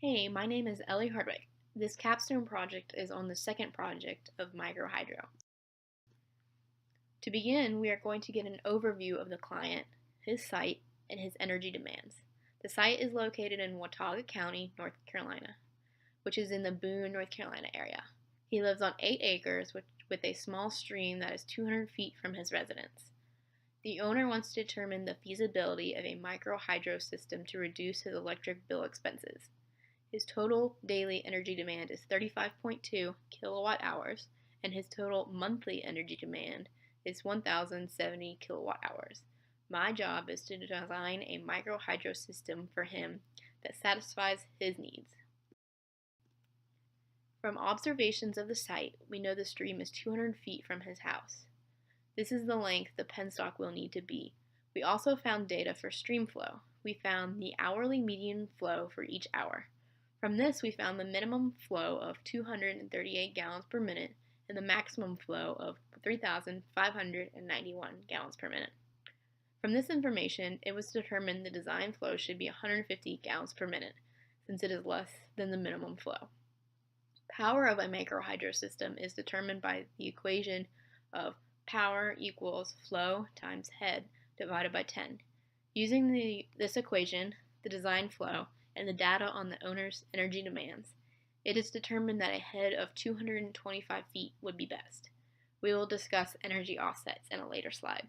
Hey, my name is Ellie Hardwick. This capstone project is on the second project of microhydro. To begin, we are going to get an overview of the client, his site, and his energy demands. The site is located in Watauga County, North Carolina, which is in the Boone, North Carolina area. He lives on 8 acres with a small stream that is 200 feet from his residence. The owner wants to determine the feasibility of a microhydro system to reduce his electric bill expenses. His total daily energy demand is 35.2 kilowatt hours, and his total monthly energy demand is 1,070 kilowatt hours. My job is to design a microhydro system for him that satisfies his needs. From observations of the site, we know the stream is 200 feet from his house. This is the length the penstock will need to be. We also found data for stream flow. We found the hourly median flow for each hour. From this, we found the minimum flow of 238 gallons per minute and the maximum flow of 3,591 gallons per minute. From this information, it was determined the design flow should be 150 gallons per minute, since it is less than the minimum flow. Power of a microhydro system is determined by the equation of power equals flow times head divided by 10. Using this equation, the design flow, and the data on the owner's energy demands, it is determined that a head of 225 feet would be best. We will discuss energy offsets in a later slide.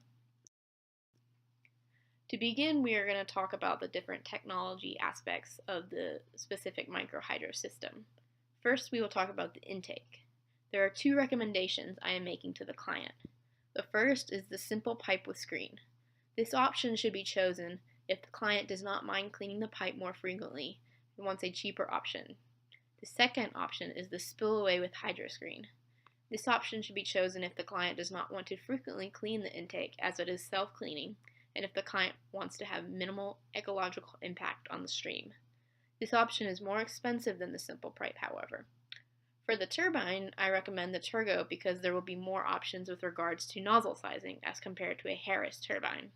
To begin, we are going to talk about the different technology aspects of the specific microhydro system. First, we will talk about the intake. There are 2 recommendations I am making to the client. The first is the simple pipe with screen. This option should be chosen if the client does not mind cleaning the pipe more frequently and wants a cheaper option. The second option is the spillaway with hydro screen. This option should be chosen if the client does not want to frequently clean the intake, as it is self-cleaning, and if the client wants to have minimal ecological impact on the stream. This option is more expensive than the simple pipe, however. For the turbine, I recommend the Turgo because there will be more options with regards to nozzle sizing as compared to a Harris turbine.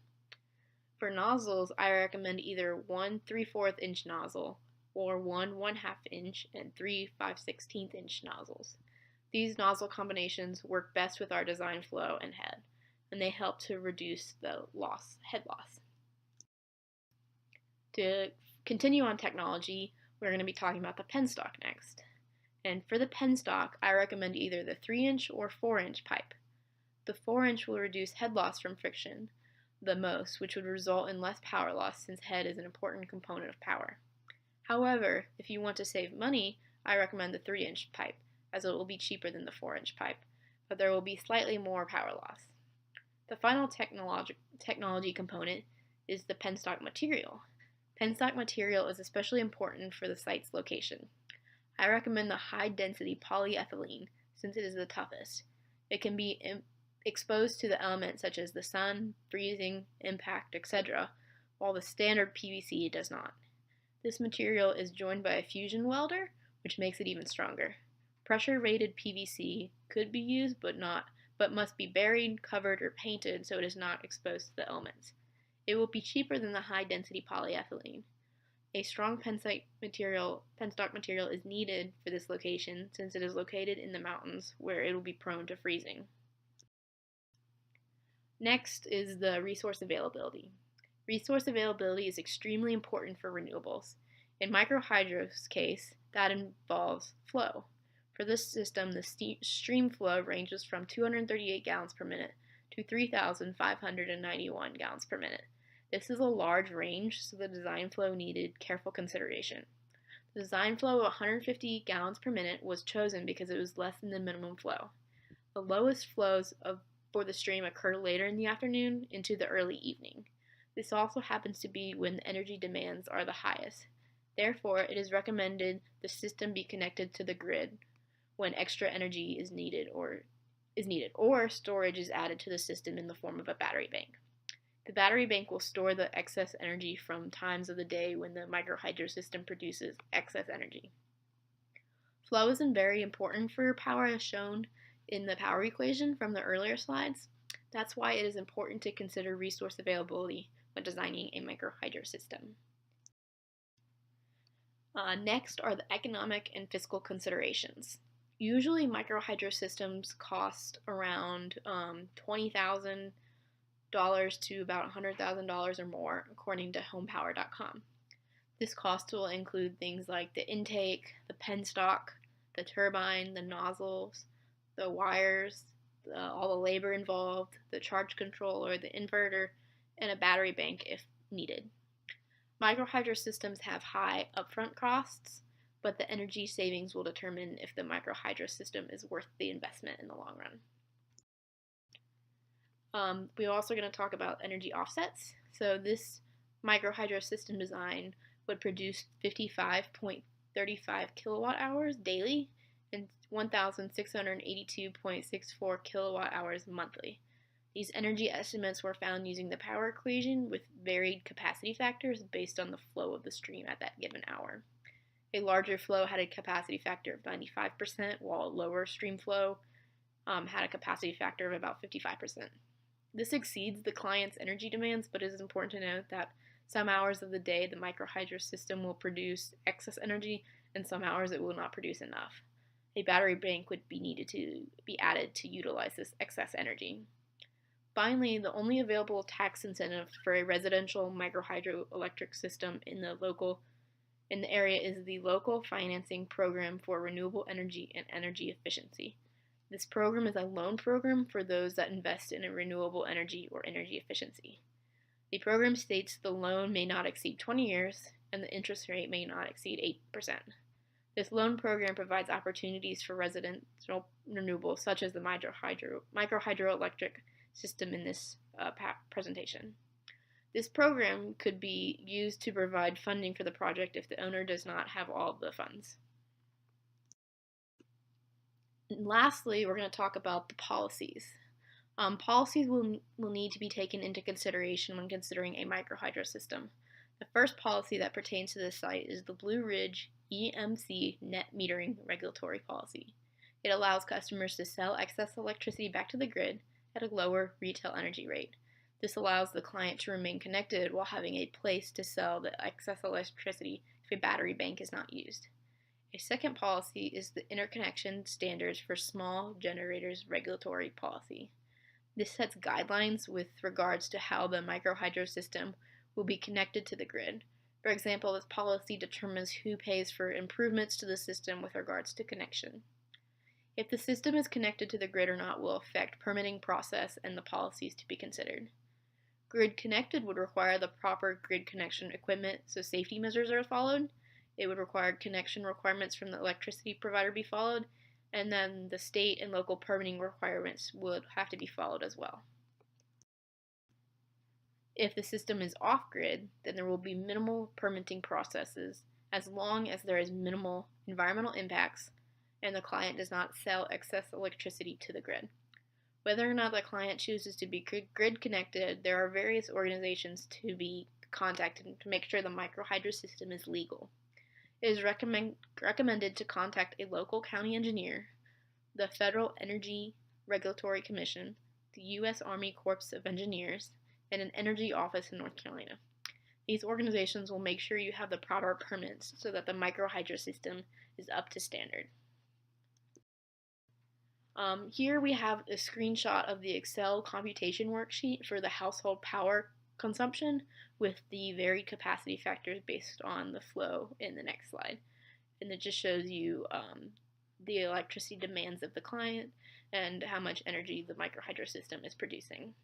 For nozzles, I recommend either 1 3/4 inch nozzle or 1 1/2 inch and 3 5/16 inch nozzles. These nozzle combinations work best with our design flow and head, and they help to reduce the head loss. To continue on technology, we're going to be talking about the penstock next. And for the penstock, I recommend either the 3-inch or 4-inch pipe. The 4-inch will reduce head loss from friction the most, which would result in less power loss since head is an important component of power. However, if you want to save money, I recommend the 3-inch pipe, as it will be cheaper than the 4-inch pipe, but there will be slightly more power loss. The final technology component is the penstock material. Penstock material is especially important for the site's location. I recommend the high-density polyethylene since it is the toughest. It can be exposed to the elements such as the sun, freezing, impact, etc., while the standard PVC does not. This material is joined by a fusion welder, which makes it even stronger. Pressure-rated PVC could be used but must be buried, covered, or painted so it is not exposed to the elements. It will be cheaper than the high-density polyethylene. A strong penstock material is needed for this location since it is located in the mountains where it will be prone to freezing. Next is the resource availability. Resource availability is extremely important for renewables. In microhydro's case, that involves flow. For this system, the stream flow ranges from 238 gallons per minute to 3,591 gallons per minute. This is a large range, so the design flow needed careful consideration. The design flow of 150 gallons per minute was chosen because it was less than the minimum flow. The lowest flows for the stream occur later in the afternoon into the early evening. This also happens to be when the energy demands are the highest. Therefore, it is recommended the system be connected to the grid when extra energy is needed or storage is added to the system in the form of a battery bank. The battery bank will store the excess energy from times of the day when the microhydro system produces excess energy. Flow is very important for power as shown in the power equation from the earlier slides. That's why it is important to consider resource availability when designing a microhydro system. Next are the economic and fiscal considerations. Usually, microhydro systems cost around $20,000 to about $100,000 or more, according to homepower.com. This cost will include things like the intake, the penstock, the turbine, the nozzles, the wires, all the labor involved, the charge controller, the inverter, and a battery bank if needed. Microhydro systems have high upfront costs, but the energy savings will determine if the microhydro system is worth the investment in the long run. We're also going to talk about energy offsets. So this microhydro system design would produce 55.35 kilowatt hours daily and 1,682.64 kilowatt hours monthly. These energy estimates were found using the power equation with varied capacity factors based on the flow of the stream at that given hour. A larger flow had a capacity factor of 95%, while a lower stream flow had a capacity factor of about 55%. This exceeds the client's energy demands, but it is important to note that some hours of the day the microhydro system will produce excess energy, and some hours it will not produce enough. A battery bank would be needed to be added to utilize this excess energy. Finally, the only available tax incentive for a residential microhydroelectric system in the area is the Local Financing Program for Renewable Energy and Energy Efficiency. This program is a loan program for those that invest in a renewable energy or energy efficiency. The program states the loan may not exceed 20 years and the interest rate may not exceed 8%. This loan program provides opportunities for residential renewables such as the microhydroelectric system in this presentation. This program could be used to provide funding for the project if the owner does not have all the funds. And lastly, we're going to talk about the policies. Policies will need to be taken into consideration when considering a microhydro system. The first policy that pertains to this site is the Blue Ridge EMC net metering regulatory policy. It allows customers to sell excess electricity back to the grid at a lower retail energy rate. This allows the client to remain connected while having a place to sell the excess electricity if a battery bank is not used. A second policy is the Interconnection Standards for Small Generators regulatory policy. This sets guidelines with regards to how the microhydro system will be connected to the grid. For example, this policy determines who pays for improvements to the system with regards to connection. If the system is connected to the grid or not will affect permitting process and the policies to be considered. Grid connected would require the proper grid connection equipment, so safety measures are followed. It would require connection requirements from the electricity provider be followed, and then the state and local permitting requirements would have to be followed as well. If the system is off-grid, then there will be minimal permitting processes as long as there is minimal environmental impacts and the client does not sell excess electricity to the grid. Whether or not the client chooses to be grid connected, there are various organizations to be contacted to make sure the microhydro system is legal. It is recommended to contact a local county engineer, the Federal Energy Regulatory Commission, the U.S. Army Corps of Engineers, and an energy office in North Carolina. These organizations will make sure you have the proper permits so that the microhydro system is up to standard. Here we have a screenshot of the Excel computation worksheet for the household power consumption with the varied capacity factors based on the flow in the next slide. And it just shows you the electricity demands of the client and how much energy the microhydro system is producing.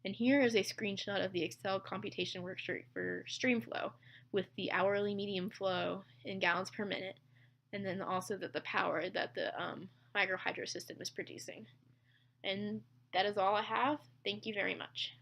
And here is a screenshot of the Excel computation worksheet for stream flow with the hourly medium flow in gallons per minute, and then also the power that the microhydro system is producing. And that is all I have. Thank you very much.